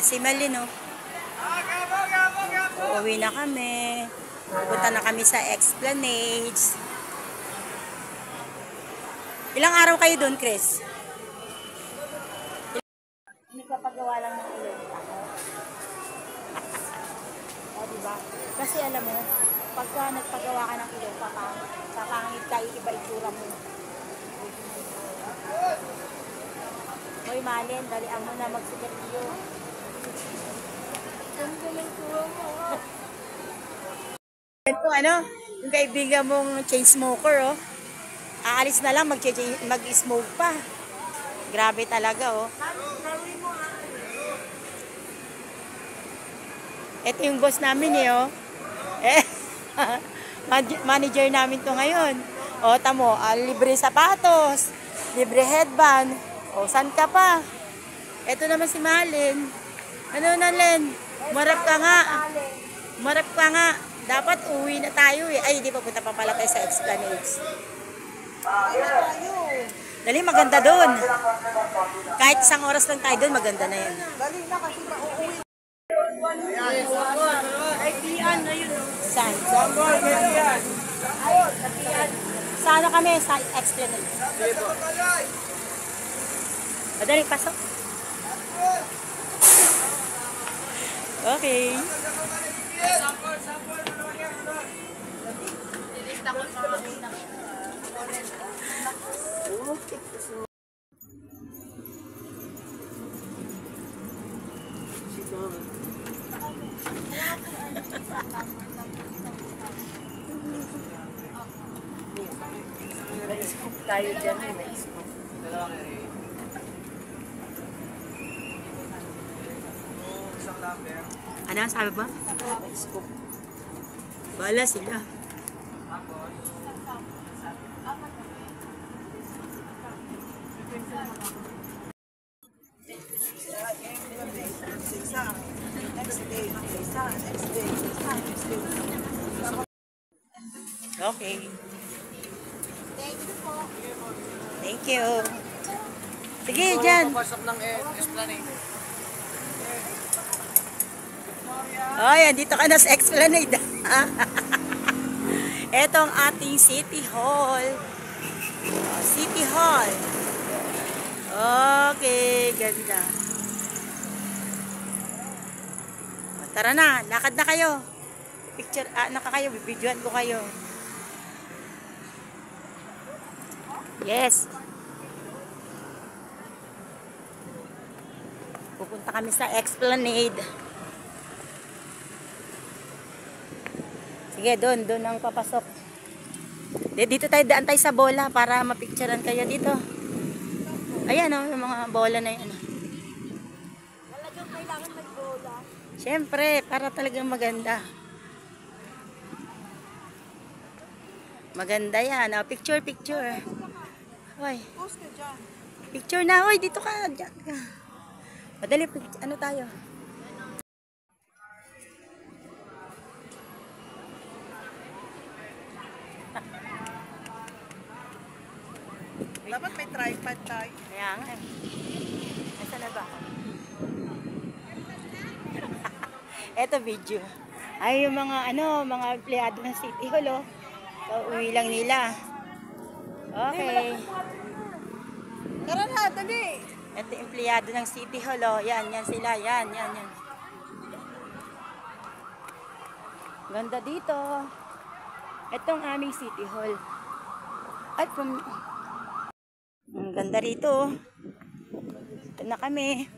Si Malin, oh. Uuwi na kami. Pupunta na kami sa Esplanade. Ilang araw kayo doon, Chris? Nagpapagawa lang ng ilong. O, diba? Kasi alam mo, pagka nagpagawa ka ng ilong, papangit ka, iba itsura mo. Hoy, Malin, dalian mo na magsigarilyo. Ito, ano, yung kaibigan mong chain smoker, oh. Aalis na lang, mag-smoke pa. Grabe talaga, oh. Ito yung boss namin, eh, oh. Manager namin to ngayon. O, tamo, libre sapatos, libre headband. O, saan ka pa? Ito naman si Malin. Ano na, Len? Marap ka nga. Marap ka nga. Dapat uwi na tayo, eh. Ay, hindi pa punta pa pala tayo sa Esplanade. Dali, maganda doon. Kahit isang oras lang tayo doon, maganda na yan. Dali na kasi mauuwi. Ay, Tian na yun. Saan? Ayun, sa Tian. Sana kami sa Esplanade. Madali, pasok. Okay. May-scoop tayo dyan, may-scoop. Ano ang sabi ba? May-scoop. Bala sila. Okay. Thank you. Sige, dyan. Papasok ng Esplanade. Ay, andito ka na sa Esplanade. Ito ang ating City Hall. City Hall. Okay, ganda. Tara na, lakad na kayo. Picture, ano ka kayo, bibidyoan ko kayo. Yes. Pupunta kami sa Esplanade. Sige, doon ang papasok. Dito tayo, daan tayo sa bola para mapicturean kayo dito. Ayan, oh, yung mga bola na yan. Talagang kailangan magbola. Siyempre, para talagang maganda. Maganda yan. Oh, picture. Hoy. Post ka dyan. Picture na. Hoy, dito ka. Diyan ka. Madali, ano tayo? Dapat may tripod tayo. Kaya nga. Nasaan na ba? Eto video. Ay, yung mga mga empleyado ng City Hall, oh. So, uwi lang nila. Okay. Tara na, dali. Ito yung empleyado ng City Hall, oh. Yan sila. Yan. Ganda dito. Ito ang aming City Hall. Ay, ang ganda rito, oh. Ito na kami.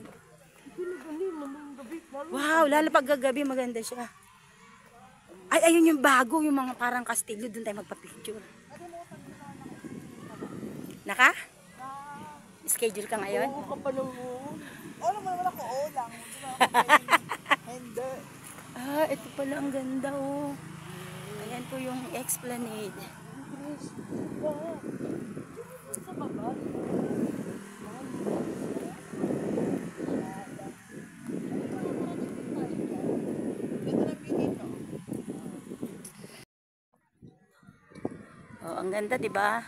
Wow, lalo pag gagabi maganda siya. Ay, ayun yung bago, yung mga parang kastilyo, doon tayo magpa-picture. Naka? Schedule ka ngayon? Oo, kapalong mo. Oo naman ako, oo lang. Hindi. Ah, ito pala ang ganda, oh. Ayan po yung Esplanade. Sa baba. Oh, ang ganda, 'di ba?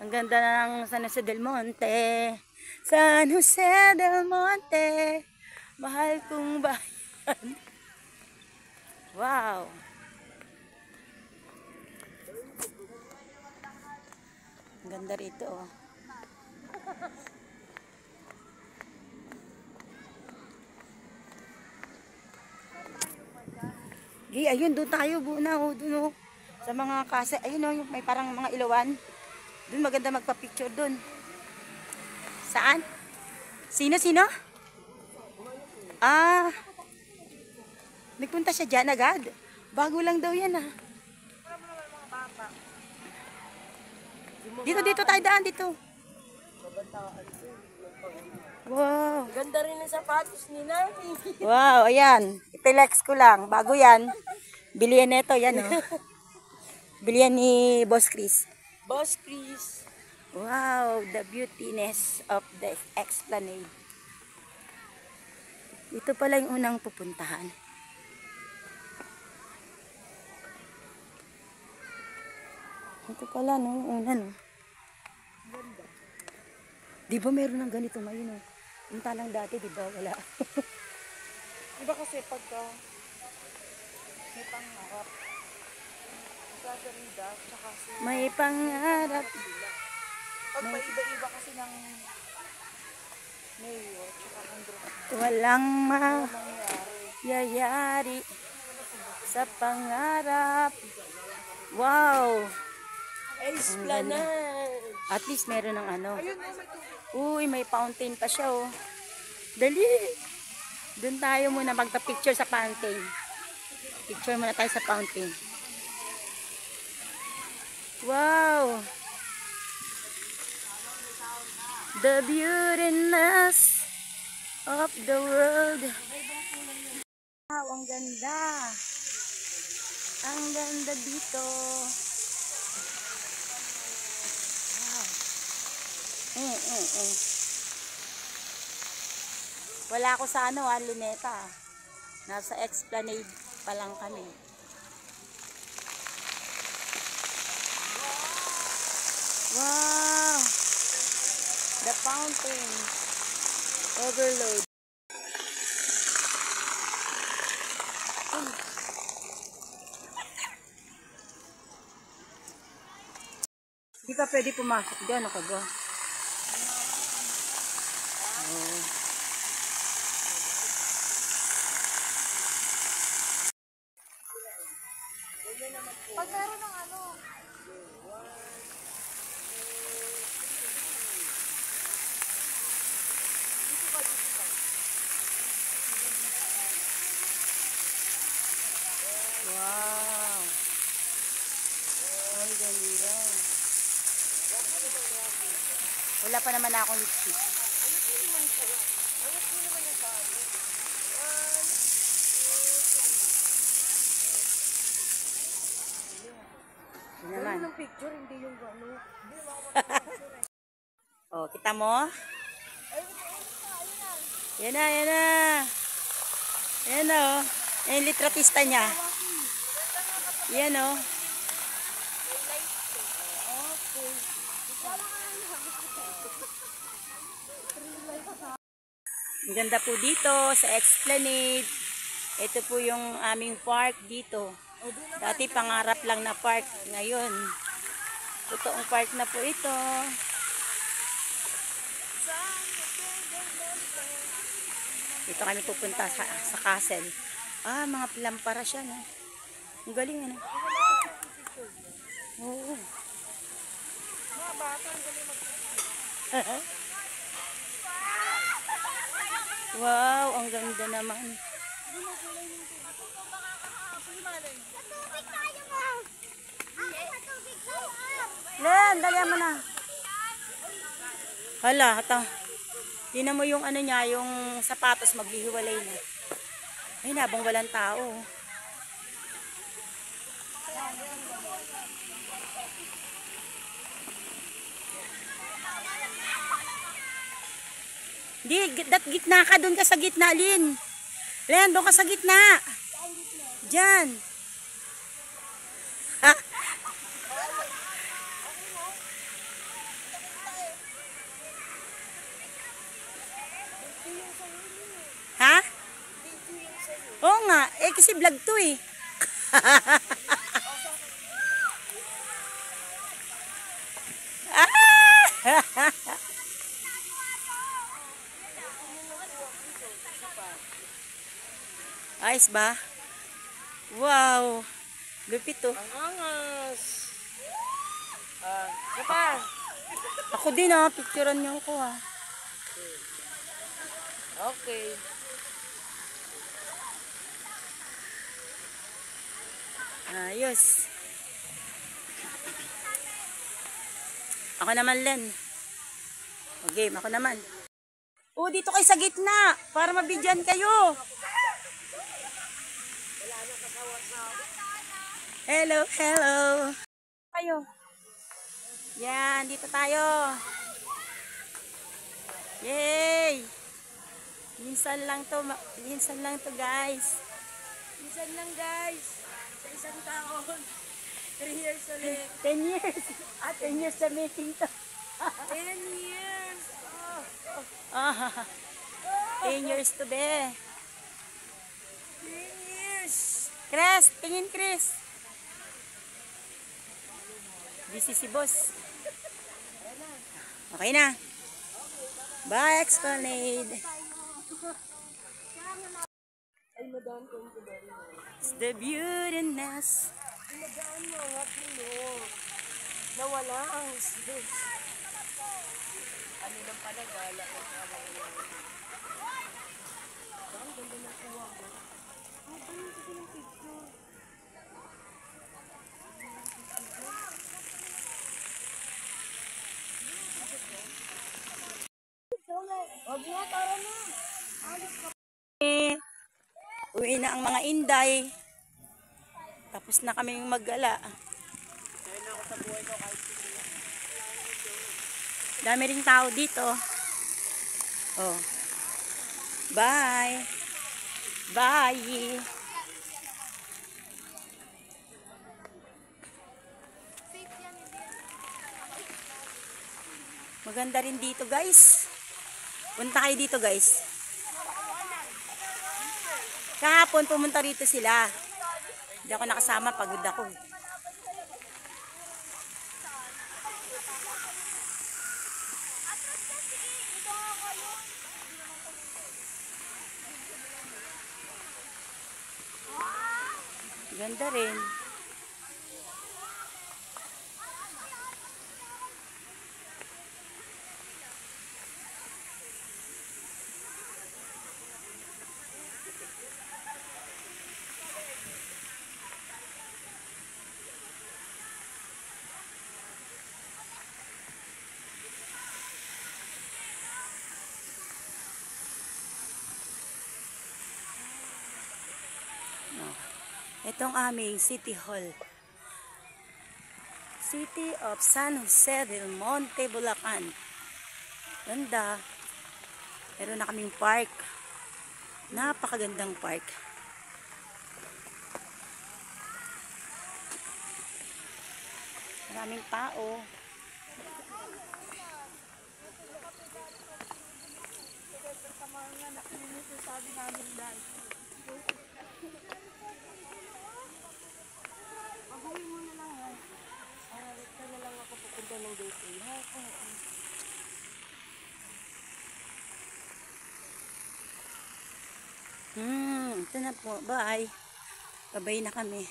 Ang ganda ng San Jose del Monte. San Jose del Monte, mahal kong bayan. Wow. Ang ganda rito, oh. Ayun, doon tayo, Buna, oh, doon, oh. Sa mga kasi, ayun, oh, yung may parang mga ilawan. Doon maganda magpa-picture doon. Saan? Sino? Ah, nagpunta siya dyan agad. Bago lang daw yan, ah. Dito tayo daan, dito. Wow. Ganda rin ng sapatos ni Nani. Wow, ayan. Ipilex ko lang. Bago yan. Bilihan nito, yan, oh. Bilihan ni Boss Chris. Boss Chris. Wow, the beautiness of the Esplanade. Ito pala yung unang pupuntahan. Ito pala, no? Una, no? Di ba meron ng ganito ngayon, no? Yung talang dati, di ba? Wala. Iba kasi pagka may pangarap. Gaganda, tsaka si... May pangarap. Pag paiba-iba kasi ng mayor, tsaka ang group, Walang mangyari. mayayari sa pangarap. Wow! Esplanade! At least meron ng ano. Ayun, may tubig. Uy, may fountain pa siya, oh. Dali! Doon tayo muna magpa-picture sa fountain. Picture muna tayo sa fountain. Wow! The beautiness of the world. Wow, ang ganda. Ang ganda dito. Wow. Wala ako sa ano, Luneta. Nasa Esplanade pa lang kami. Wow! The fountain. Overload. Hindi ka pwede pumasok dyan. Ano ka ba? Oh. Pag meron ng ano, Wow. Ang ganda. Wala pa naman akong lipstick. Ito naman. ng picture, hindi yung gano'n. Oh, kita mo? Yan na. Yan o. Yan yung litratista niya. Yan o. Ang ganda po dito sa Esplanade. Ito po yung aming park dito. Dati pangarap lang na park. Ngayon, totoong park na po ito. Dito kami pupunta sa castle. Ah, mga lampara siya, no? Ang galing, ano? Oo. Mga bata, ang galing Wow, ang ganda naman. Len, dalihan mo na. Hala, tingnan mo yung ano niya, yung sapatos maghihiwalay na. Ay, nabang walang tao. Di, gitna ka, doon ka sa gitna, Lin. Len, doon ka sa gitna. Diyan. Ha? Ha? Oo nga. Eh, kasi vlog to eh. Ah! Ayos ba? Wow. Lupit to. Ang angas. Pa. Ako din ah. Picturean niyo ako ah. Okay. Ayos. Ako naman, Len. O game, ako naman. Oh, dito kayo sa gitna. Para mabidyan kayo. Hello, hello. Kayo. Yan, dito tayo. Yay! Minsan lang to guys. Minsan lang guys. Sa isang taon. 3 years ulit. 10 years. 10 years na meeting to. 10 years. Ah, 10 years to be. 10 years. Chris, tingin Chris. Busy si boss. Okay na. Bye, Esplanade. Ay, madam, thank you very much. It's the beautiness. Madam, mga pino. Nawala ang islis. Ano lang pala, gala ng kamay niya. Ang ganda ng kuha ko. Ang ganda kasi ng picture. Wag nga, tara na. Uwi na ang mga inday. Tapos na kaming mag-gala. Dami ring tao dito. Oh. Bye. Bye. Maganda rin dito, guys. Punta kayo dito, guys. Kahapon pumunta rito sila. Hindi ako nakasama, pagod ako. Ganda rin. Itong aming City Hall. City of San Jose del Monte, Bulacan. Ganda. Meron na kaming park. Napakagandang park. Maraming tao. Sabi namin dahil. Pag-uwi mo na lang ha. Ito na lang ako pupunta ng gateway ha. Ito na po. Bye. Babay na kami.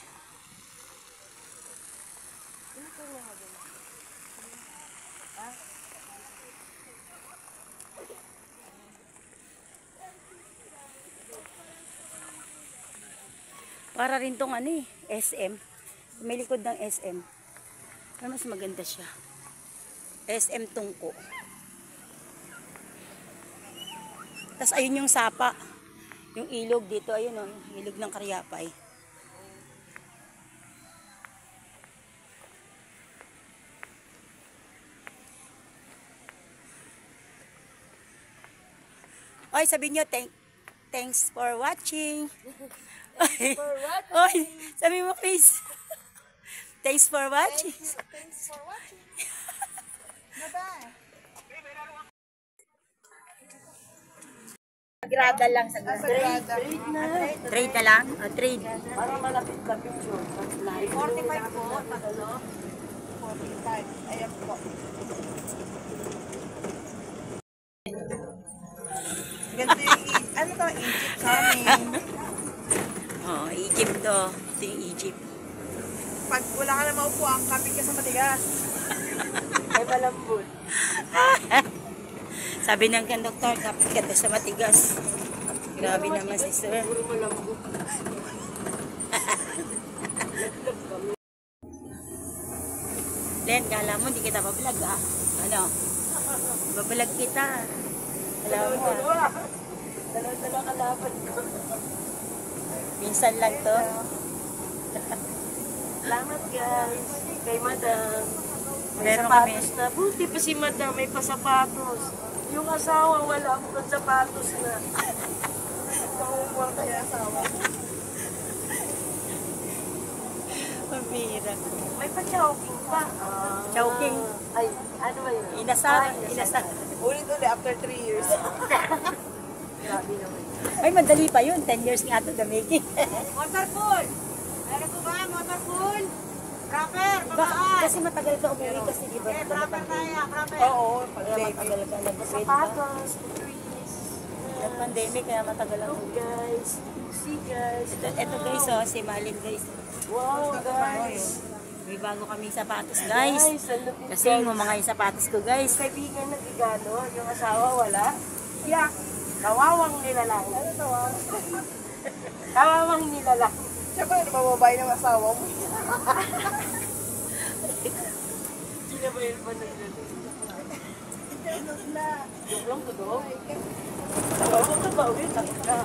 Ito na ha doon. Ha? Para rin tong ano eh, SM. May likod ng SM. Pero mas maganda siya. SM Tungko. Tapos ayun yung sapa. Yung ilog dito, ayun o. Ilog ng Karyapay. Oy, sabihin nyo, thanks for watching. For what? Oy, sabi mo please. Thanks for watching. Thanks for watching. Bye-bye. Sagrada lang. Sagrada. Trade na. Trade na lang? O, trade. Para malapit-lapit yun. 45 po. 45. Ayan po. Ganito yung, ano to, Egypt sa amin. Oh, Egypt to. Ito yung Egypt. Pag wala ka na maupuan, kapit ka sa matigas. Ay malambot. Sabi ng konduktor, kapit ka daw sa matigas. Grabe naman si sir. Puro malambot. Len, kala mo, hindi kita babalag ah. Ano? Babalag kita. Alam mo ah. Dalawa kalaban ko. Minsan lang to. Salamat guys. Kay madam. May Meron sapatos na. Buti pa si madam, may pasapatos. Yung asawa, wala akong sapatos na. Nakumuha kaya asawa. Pambira. May pa-chowking pa. Chowking? Ay, ano ba yun? Inasal. Ay, Inasal. Ulit-ulit after 3 years. Grabe naman. Ay, madali pa yun. 10 years nga to the making. Motorpool! Meron ko ba? Motorpool? Rapper! Kasi matagal ka umuwi kasi di ba? Rapper tayo, rapper! Oo, Kaya matagal ka nag-upgrade ka. sapatos, trees. Nag-pandemic kaya matagal ang Look guys, see guys. Ito guys, oh, si Malin guys. Wow guys. May bago kaming sapatos guys. ang lupit, Kasi yung mga yung sapatos ko guys. kaibigan nagigano, yung asawa wala. Yeah, kawawang nilalang. Ano kawawang? Kawawang nilalang. Siya ba yung mababae ng asawa mo? Sinabayan pa na nila. Joke lang to do. Joke lang to ba? Uwi, takot ka.